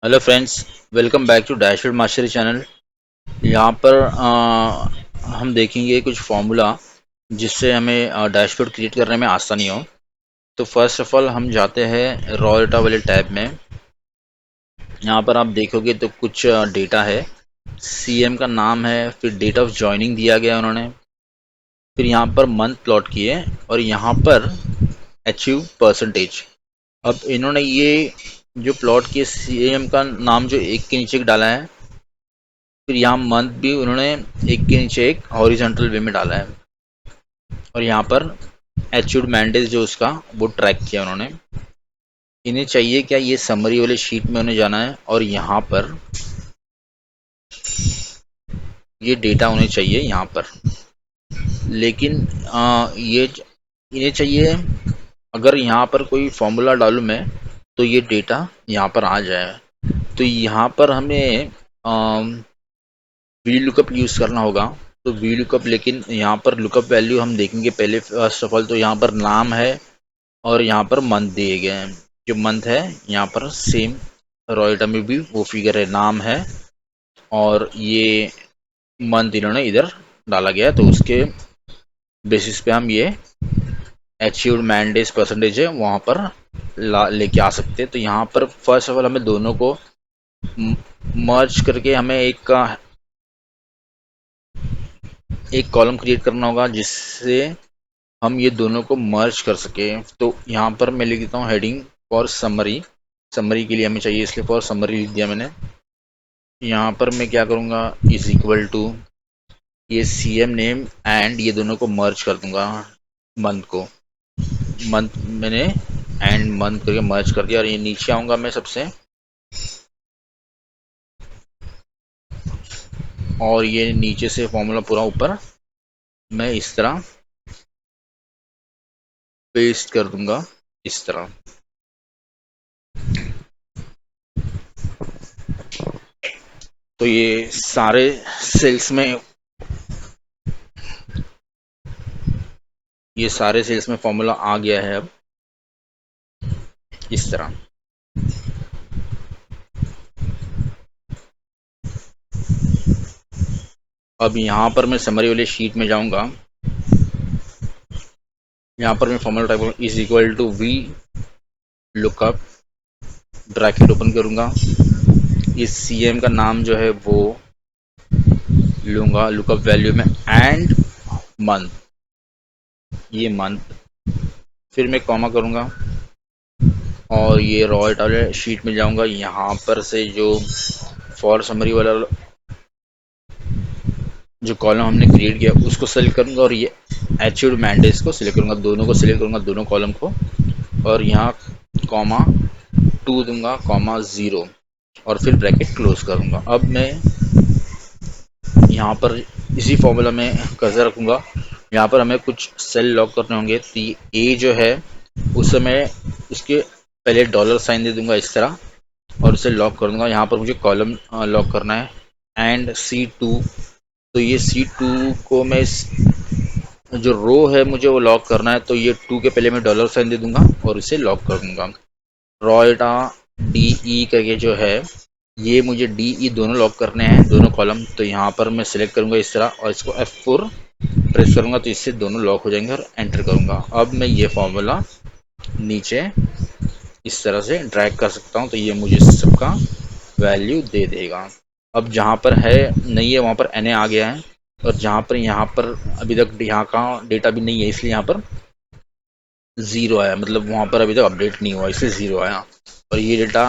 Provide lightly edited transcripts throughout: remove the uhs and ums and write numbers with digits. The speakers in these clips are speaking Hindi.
Hello friends, welcome back to dashboard mastery channel. यहाँ पर हम देखेंगे कुछ फार्मूला जिससे हमें डैशबोर्ड क्रिएट करने में आसानी हो। तो फर्स्ट ऑफ ऑल हम जाते हैं रॉ डेटा वाले टैब में। यहाँ पर आप देखोगे तो कुछ डेटा है, सीएम का नाम है, फिर डेट ऑफ ज्वाइनिंग दिया गया उन्होंने, फिर यहाँ पर मंथ प्लॉट किए और यहाँ पर अचीव परसेंटेज। अब इन्होंने ये जो प्लॉट किए सीएम का नाम जो एक के नीचे एक डाला है, फिर यहाँ मंथ भी उन्होंने एक के नीचे एक हॉरिजॉन्टल वे में डाला है और यहाँ पर एच्यूड मैंडेज जो उसका वो ट्रैक किया उन्होंने। इन्हें चाहिए क्या, ये समरी वाले शीट में उन्हें जाना है और यहाँ पर ये डेटा उन्हें चाहिए यहाँ पर। लेकिन ये इन्हें चाहिए, अगर यहाँ पर कोई फॉर्मूला डालूँ मैं तो ये डेटा यहाँ पर आ जाए। तो यहाँ पर हमें वी लुकअप यूज़ करना होगा। तो वी लुकअप, लेकिन यहाँ पर लुकअप वैल्यू हम देखेंगे पहले। फर्स्ट ऑफ ऑल तो यहाँ पर नाम है और यहाँ पर मंथ दिए गए हैं। जो मंथ है यहाँ पर सेम रॉयटा में भी वो फिगर है, नाम है और ये मंथ इन्होंने इधर डाला गया है। तो उसके बेसिस पे हम ये अचीव्ड मैंडेज परसेंटेज है वहाँ पर लेके आ सकते हैं। तो यहाँ पर फर्स्ट ऑफ ऑल हमें दोनों को मर्ज करके हमें एक कॉलम क्रिएट करना होगा जिससे हम ये दोनों को मर्ज कर सके। तो यहाँ पर मैं लिख देता हूँ हेडिंग फॉर समरी। समरी के लिए हमें चाहिए, इसलिए फॉर समरी लिख दिया मैंने। यहाँ पर मैं क्या करूँगा, इज इक्वल टू ये सीएम नेम एंड ये दोनों को मर्ज कर दूंगा। मंथ को मंथ मैंने एंड मंथ करके मर्ज कर दिया और ये नीचे आऊँगा मैं सबसे, और ये नीचे से फॉर्मूला पूरा ऊपर मैं इस तरह पेस्ट कर दूंगा, इस तरह। तो ये सारे सेल्स में फॉर्मूला आ गया है अब, इस तरह। अब यहाँ पर मैं समरी वाले शीट में जाऊंगा। यहाँ पर मैं फॉर्मूला टाइप करूँगा, is equal to V lookup, bracket open करूँगा। इस सीएम का नाम जो है वो लूँगा लुकअप वैल्यू में एंड मंथ, ये मंथ। फिर मैं कॉमा करूँगा और ये रॉ वाले शीट में जाऊँगा। यहाँ पर से जो फॉर समरी वाला जो कॉलम हमने क्रिएट किया उसको सेलेक्ट करूँगा और ये अचीव्ड मैंडेज को सिलेक्ट करूँगा, दोनों को सिलेक्ट करूँगा, दोनों कॉलम को। और यहाँ कॉमा 2 दूंगा, कॉमा 0 और फिर ब्रैकेट क्लोज करूँगा। अब मैं यहाँ पर इसी फॉर्मूला में कर्सर रखूँगा। यहाँ पर हमें कुछ सेल लॉक करने होंगे। तो ए जो है उस समय उसके पहले डॉलर साइन दे दूंगा इस तरह और इसे लॉक कर दूंगा। यहाँ पर मुझे कॉलम लॉक करना है एंड C2। तो ये C2 को मैं जो रो है मुझे वो लॉक करना है, तो ये 2 के पहले मैं डॉलर साइन दे दूंगा और इसे लॉक कर दूंगा। रॉयटा DE करके जो है ये मुझे DE दोनों लॉक करने हैं, दोनों कॉलम। तो यहाँ पर मैं सिलेक्ट करूँगा इस तरह और इसको F4 प्रेस करूँगा तो इससे दोनों लॉक हो जाएंगे और एंटर करूँगा। अब मैं ये फॉर्मूला नीचे इस तरह से ड्रैग कर सकता हूँ, तो ये मुझे सबका वैल्यू दे देगा। अब जहाँ पर है नहीं है वहाँ पर NA आ गया है और जहाँ पर यहाँ पर अभी तक यहाँ का डेटा भी नहीं है, इसलिए यहाँ पर 0 आया, मतलब वहाँ पर अभी तक अपडेट नहीं हुआ इसलिए 0 आया। और ये डेटा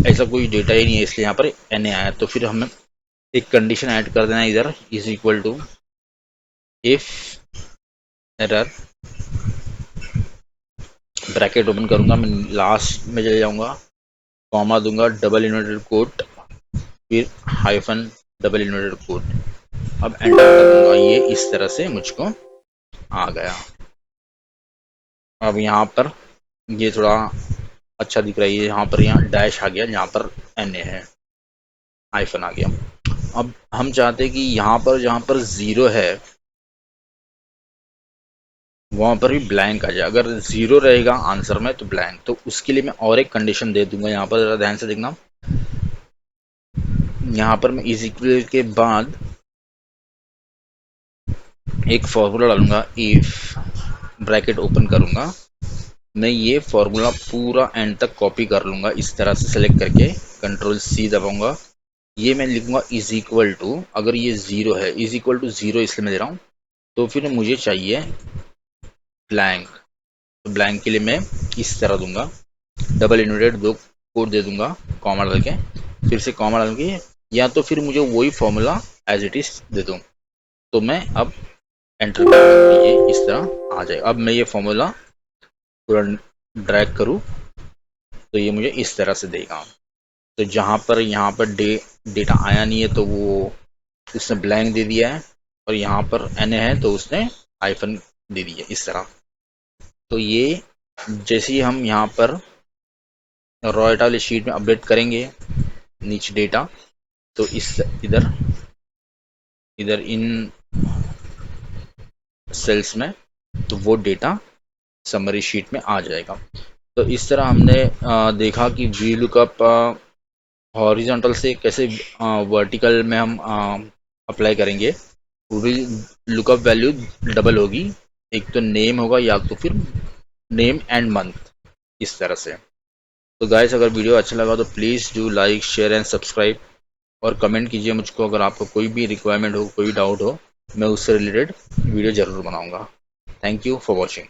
ऐसा कोई डेटा ही नहीं है इसलिए यहाँ पर NA आया। तो फिर हमें एक कंडीशन ऐड कर देना है इधर, is equal to if error, bracket open करूँगा, मैं लास्ट में चले जाऊँगा, कॉमा दूंगा, डबल इन्वर्टेड कोट, फिर हाइफन डबल इन्वर्टेड कोट। अब एंटर कर दूंगा, ये इस तरह से मुझको आ गया। अब यहाँ पर ये थोड़ा अच्छा दिख रहा है, यहाँ पर यहाँ डैश आ गया, यहाँ पर NA है, हाइफन आ गया। अब हम चाहते हैं कि यहाँ पर जहाँ पर 0 है वहाँ पर भी ब्लैंक आ जाए। अगर 0 रहेगा आंसर में तो ब्लैंक। तो उसके लिए मैं और एक कंडीशन दे दूंगा, यहाँ पर ज़रा ध्यान से देखना। यहाँ पर मैं इज इक्वल के बाद एक फॉर्मूला डालूंगा, इफ ब्रैकेट ओपन करूंगा, मैं ये फॉर्मूला पूरा एंड तक कॉपी कर लूंगा इस तरह से सेलेक्ट करके, कंट्रोल सी दबाऊंगा, ये मैं लिखूंगा इज इक्वल टू, अगर ये जीरो है, इज इक्वल टू जीरो इसलिए मैं दे रहा हूँ, तो फिर मुझे चाहिए ब्लैंक, तो ब्लैंक के लिए मैं इस तरह दूंगा, डबल इन्वर्टेड दो कोड दे दूंगा कॉमा डाल के, फिर से कॉमा डाल के, या तो फिर मुझे वही फॉर्मूला एज इट इज दे दूँ, तो मैं अब एंटर करूँगा, ये इस तरह आ जाए। अब मैं ये फॉर्मूला पूरा ड्रैग करूँ तो ये मुझे इस तरह से देगा। तो जहाँ पर यहाँ पर डेटा आया नहीं है तो वो उसने ब्लैंक दे दिया है, और यहाँ पर एन है तो उसने हाइफन दे दिया इस तरह। तो ये जैसे ही हम यहाँ पर रॉ डेटा वाली शीट में अपडेट करेंगे नीचे डेटा, तो इस इधर इधर इन सेल्स में, तो वो डेटा समरी शीट में आ जाएगा। तो इस तरह हमने देखा कि वी लुकअप हॉरिजॉन्टल से कैसे वर्टिकल में हम अप्लाई करेंगे। वी लुकअप वैल्यू डबल होगी, एक तो नेम होगा या तो फिर नेम एंड मंथ, इस तरह से। तो गाइस, अगर वीडियो अच्छा लगा तो please do like share and subscribe, और कमेंट कीजिए मुझको अगर आपको कोई भी रिक्वायरमेंट हो, कोई डाउट हो, मैं उससे रिलेटेड वीडियो ज़रूर बनाऊंगा। Thank you for watching.